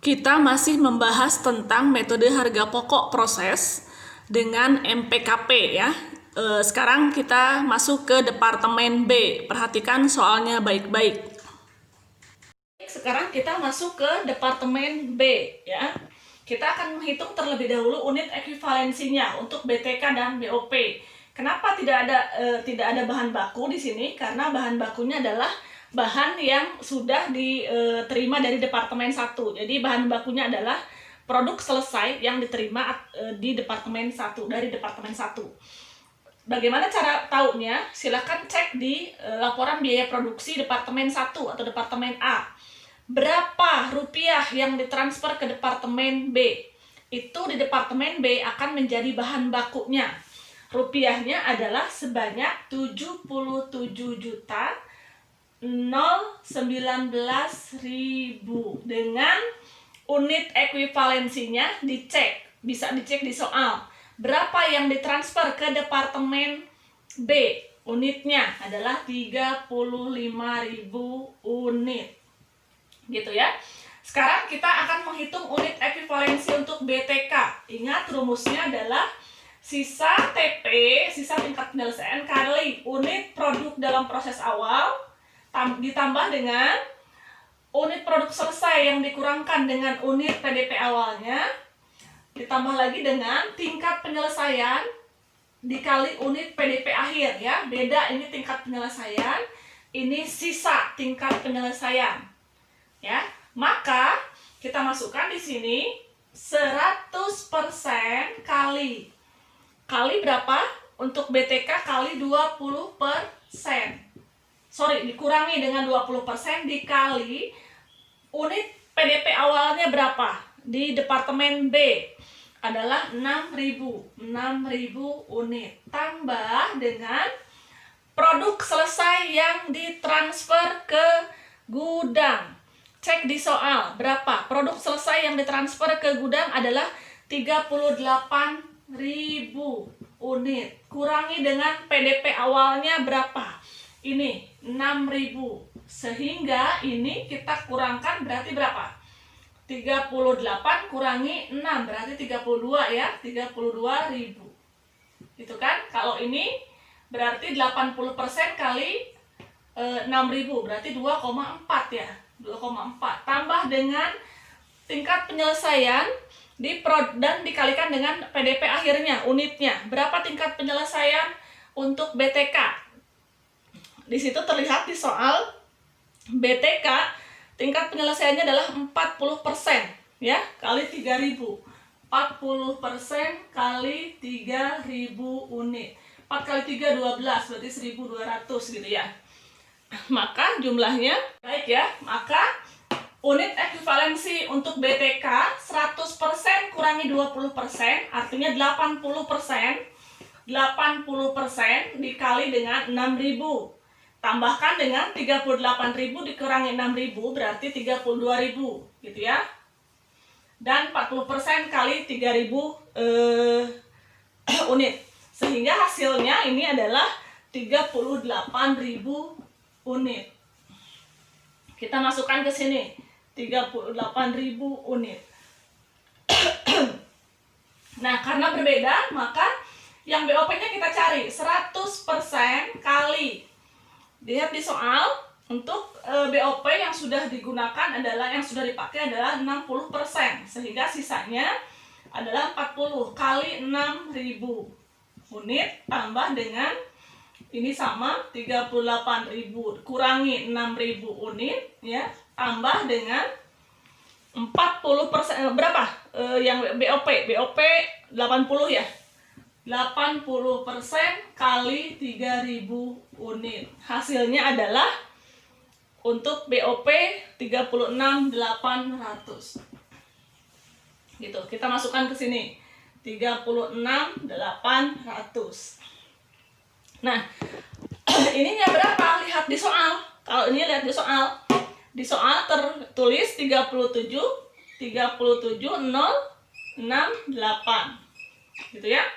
Kita masih membahas tentang metode harga pokok proses dengan MPKP ya. Sekarang kita masuk ke departemen B. Perhatikan soalnya baik-baik. Sekarang kita masuk ke departemen B ya. Kita akan menghitung terlebih dahulu unit ekuivalensinya untuk BTK dan BOP. Kenapa tidak ada bahan baku di sini? Karena bahan bakunya adalah bahan yang sudah diterima dari Departemen 1. Jadi bahan bakunya adalah produk selesai yang diterima di Departemen 1, dari Departemen 1. Bagaimana cara taunya? Silakan cek di laporan biaya produksi Departemen 1 atau Departemen A. Berapa rupiah yang ditransfer ke Departemen B? Itu di Departemen B akan menjadi bahan bakunya. Rupiahnya adalah sebanyak 77.019.000 dengan unit ekuivalensinya dicek, bisa dicek di soal. Berapa yang ditransfer ke Departemen B? Unitnya adalah 35.000 unit. Gitu ya. Sekarang kita akan menghitung unit ekuivalensi untuk BTK. Ingat rumusnya adalah sisa TP, sisa tingkat penyelesaian kali unit produk dalam proses awal ditambah dengan unit produk selesai yang dikurangkan dengan unit PDP awalnya ditambah lagi dengan tingkat penyelesaian dikali unit PDP akhir ya. Beda, ini tingkat penyelesaian, ini sisa tingkat penyelesaian. Ya, maka kita masukkan di sini 100% kali berapa? Untuk BTK kali 20%. Dikurangi dengan 20% dikali unit PDP awalnya berapa? Di Departemen B adalah 6.000 unit tambah dengan produk selesai yang ditransfer ke gudang. Cek di soal berapa? Produk selesai yang ditransfer ke gudang adalah 38.000 unit. Kurangi dengan PDP awalnya berapa? Ini 6.000. Sehingga ini kita kurangkan berarti berapa? 38 kurangi 6 berarti 32 ya. 32.000. Gitu kan? Kalau ini berarti 80% kali 6.000 berarti 2,4 ya. 2,4 tambah dengan tingkat penyelesaian dan dikalikan dengan PDP akhirnya, unitnya. Berapa tingkat penyelesaian untuk BTK? Di situ terlihat di soal BTK tingkat penyelesaiannya adalah 40% ya, kali 3.000. 40% kali 3.000 unit. 4 kali 3 12 berarti 1.200 gitu ya. Maka jumlahnya baik ya. Maka unit ekuivalensi untuk BTK 100% kurangi 20% artinya 80%. 80% dikali dengan 6.000. Tambahkan dengan 38.000 dikurangi 6.000 berarti 32.000 gitu ya. Dan 40% kali 3.000 unit. Sehingga hasilnya ini adalah 38.000 unit. Kita masukkan ke sini 38.000 unit. Nah, karena berbeda maka yang BOP-nya kita cari 100% kali. Lihat di soal untuk BOP yang sudah digunakan adalah yang sudah dipakai adalah 60%, sehingga sisanya adalah 40 kali 6.000 unit tambah dengan ini sama 38.000 kurangi 6.000 unit ya, tambah dengan 40% berapa? Yang BOP 80 ya. 80% kali 3.000 unit. Hasilnya adalah untuk BOP 36.800. Gitu. Kita masukkan ke sini. 36.800. Nah, ininya berapa? Lihat di soal. Kalau ini lihat di soal. Di soal tertulis 37.068. Gitu ya.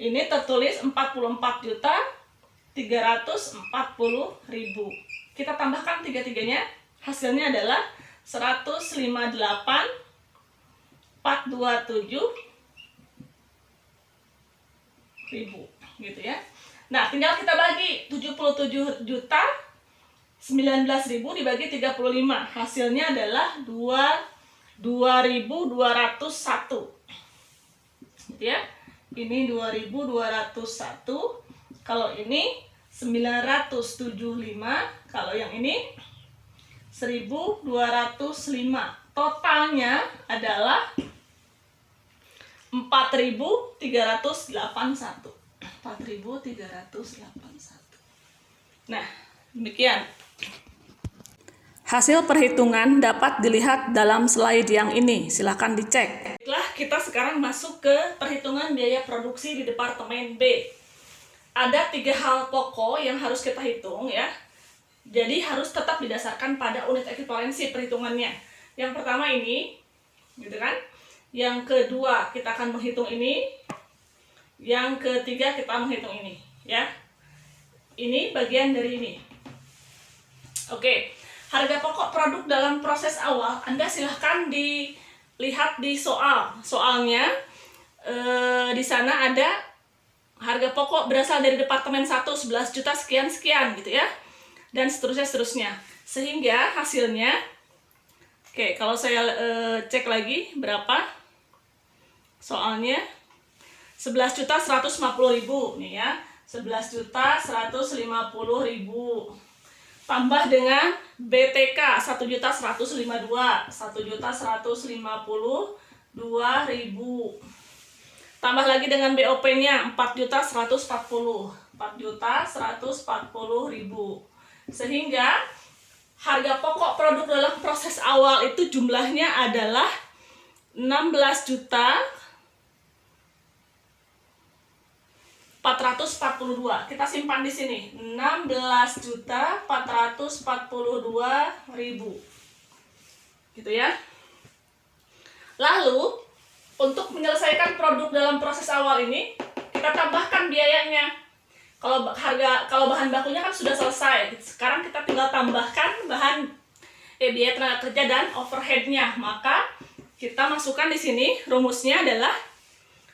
Ini tertulis 44.340.000. Kita tambahkan tiga-tiganya, hasilnya adalah 158.427.000 gitu ya. Nah, tinggal kita bagi 77.019.000 dibagi 35. Hasilnya adalah 2.201. Gitu ya. Ini 2.201. Kalau ini 975. Kalau yang ini 1.205. Totalnya adalah 4.381. 4.381. Nah, demikian. Hasil perhitungan dapat dilihat dalam slide yang ini. Silakan dicek. Baiklah, kita sekarang masuk ke perhitungan biaya produksi di Departemen B. Ada 3 hal pokok yang harus kita hitung ya. Jadi harus tetap didasarkan pada unit ekuivalensi perhitungannya. Yang pertama ini, gitu kan? Yang kedua kita akan menghitung ini. Yang ketiga kita menghitung ini, ya. Ini bagian dari ini. Oke, harga pokok produk dalam proses awal. Anda silahkan dilihat di soalnya. Di sana ada harga pokok berasal dari Departemen 1 11 juta sekian-sekian gitu ya. Dan seterusnya. Sehingga hasilnya, oke, kalau saya cek lagi berapa soalnya, 11.150.000 nih ya, 11.150.000 tambah dengan BTK 1.152.000, 1.152.000 tambah lagi dengan BOP-nya 4.140.000, 4.140.000, sehingga harga pokok produk dalam proses awal itu jumlahnya adalah 16.442. Kita simpan di sini. 16.442.000. Gitu ya. Lalu, untuk menyelesaikan produk dalam proses awal ini, kita tambahkan biayanya. Kalau bahan bakunya kan sudah selesai. Sekarang kita tinggal tambahkan biaya tenaga kerja dan overhead-nya. Maka kita masukkan di sini, rumusnya adalah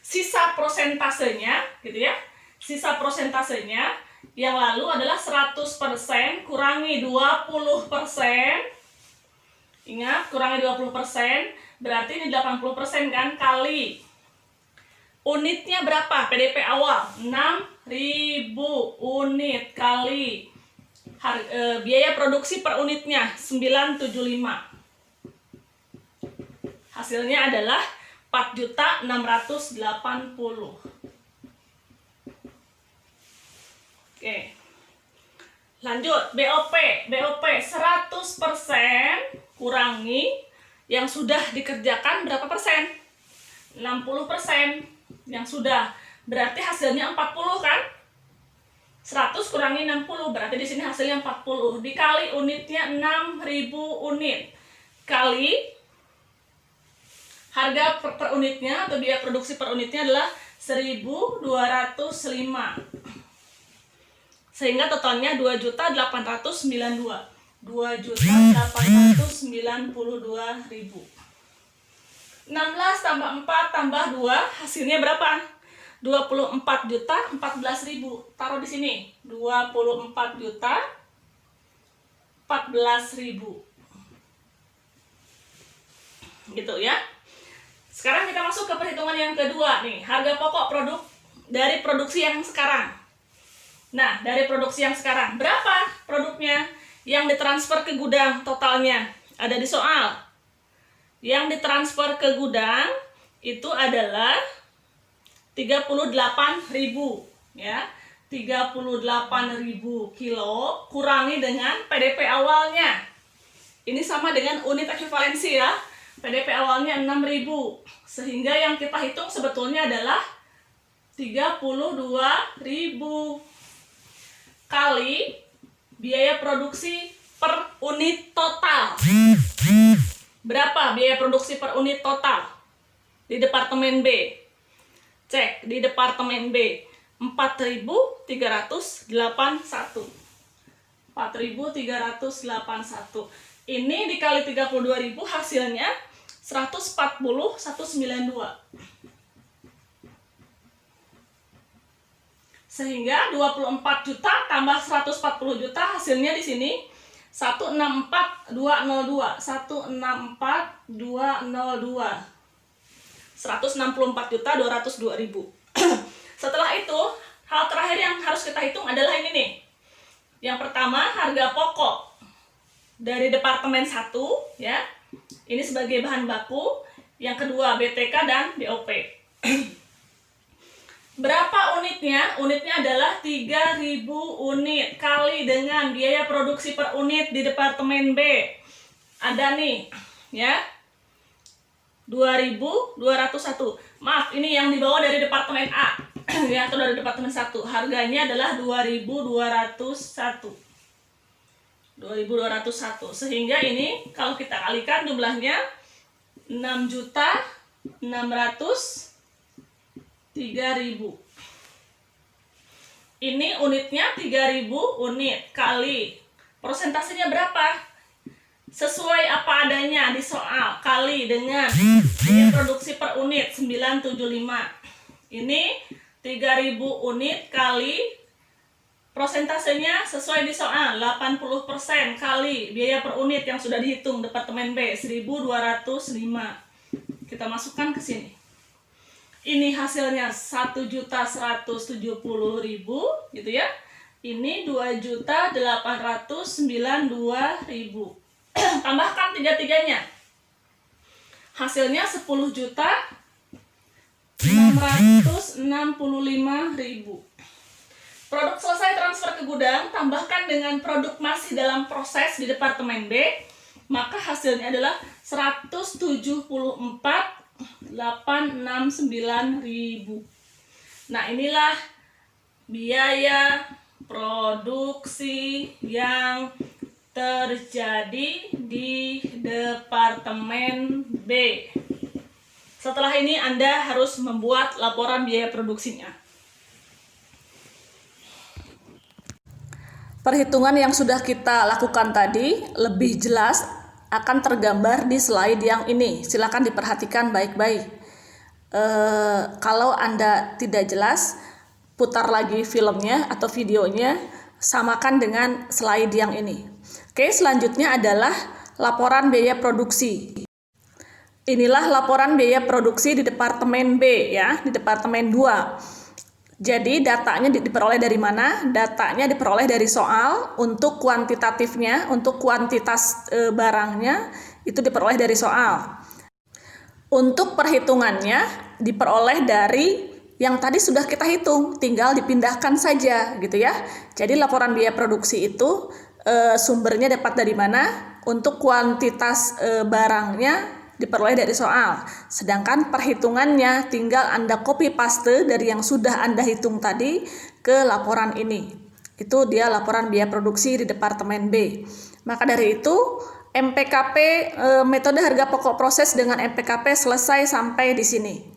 sisa prosentasenya, gitu ya. Sisa prosentasenya yang lalu adalah 100% kurangi 20%. Ingat, kurangi 20%, berarti ini 80% kan, kali unitnya berapa? PDP awal 6.000 unit kali biaya produksi per unitnya 975. Hasilnya adalah 4.680. Oke. Lanjut, BOP 100% kurangi yang sudah dikerjakan berapa persen? 60% yang sudah. Berarti hasilnya 40 kan? 100 kurangi 60, berarti di sini hasilnya 40. Dikali unitnya 6.000 unit. Kali harga per unitnya atau biaya produksi per unitnya adalah 1.205. Sehingga totalnya 2.892. 2.892.000. 16 tambah 4 tambah 2 hasilnya berapa? 24.014.000. Taruh di sini. 24.014.000. Gitu ya. Sekarang kita masuk ke perhitungan yang kedua nih, harga pokok produk dari produksi yang sekarang. Nah, dari produksi yang sekarang, berapa produknya yang ditransfer ke gudang totalnya? Ada di soal. Yang ditransfer ke gudang itu adalah 38.000 ya. 38.000 kilo kurangi dengan PDP awalnya. Ini sama dengan unit ekuivalensi ya. PDP awalnya 6.000. Sehingga yang kita hitung sebetulnya adalah 32.000 kali biaya produksi per unit total. Berapa biaya produksi per unit total di Departemen B? Cek di Departemen B, 4.381. 4.381. Ini dikali 32.000 hasilnya 140.192. Sehingga 24 juta tambah 140 juta hasilnya di sini 164.202. 164.202. Setelah itu, hal terakhir yang harus kita hitung adalah ini nih. Yang pertama, harga pokok dari Departemen 1 ya. Ini sebagai bahan baku. Yang kedua, BTK dan BOP. Berapa unitnya? Unitnya adalah 3.000 unit kali dengan biaya produksi per unit di Departemen B. Ada nih, ya. 2.201. Maaf, ini yang dibawa dari Departemen A. Ya, atau dari Departemen 1. Harganya adalah 2.201. 2.201. Sehingga ini kalau kita kalikan jumlahnya 6.603.000. Ini unitnya 3.000 unit kali persentasenya berapa? Sesuai apa adanya di soal, kali dengan biaya produksi per unit 975. Ini 3.000 unit kali persentasenya sesuai di soal 80% kali biaya per unit yang sudah dihitung Departemen B 1.205. Kita masukkan ke sini. Ini hasilnya 1.170.000 gitu ya. Ini 2.892.000. Tambahkan tiga-tiganya. Hasilnya 10.665.000. Produk selesai transfer ke gudang, tambahkan dengan produk masih dalam proses di Departemen B, maka hasilnya adalah 174.869.000. Nah, inilah biaya produksi yang terjadi di Departemen B. Setelah ini Anda harus membuat laporan biaya produksinya. Perhitungan yang sudah kita lakukan tadi lebih jelas akan tergambar di slide yang ini. Silakan diperhatikan baik-baik. Kalau Anda tidak jelas, putar lagi filmnya atau videonya, samakan dengan slide yang ini. Oke, selanjutnya adalah laporan biaya produksi. Inilah laporan biaya produksi di Departemen B ya, di Departemen 2. Jadi datanya diperoleh dari mana? Datanya diperoleh dari soal. Untuk kuantitatifnya, untuk kuantitas barangnya itu diperoleh dari soal. Untuk perhitungannya diperoleh dari yang tadi sudah kita hitung, tinggal dipindahkan saja gitu ya. Jadi laporan biaya produksi itu sumbernya dapat dari mana? Untuk kuantitas barangnya diperoleh dari soal. Sedangkan perhitungannya tinggal Anda copy paste dari yang sudah Anda hitung tadi ke laporan ini. Itu dia laporan biaya produksi di Departemen B. Maka dari itu MPKP metode harga pokok proses dengan MPKP selesai sampai di sini.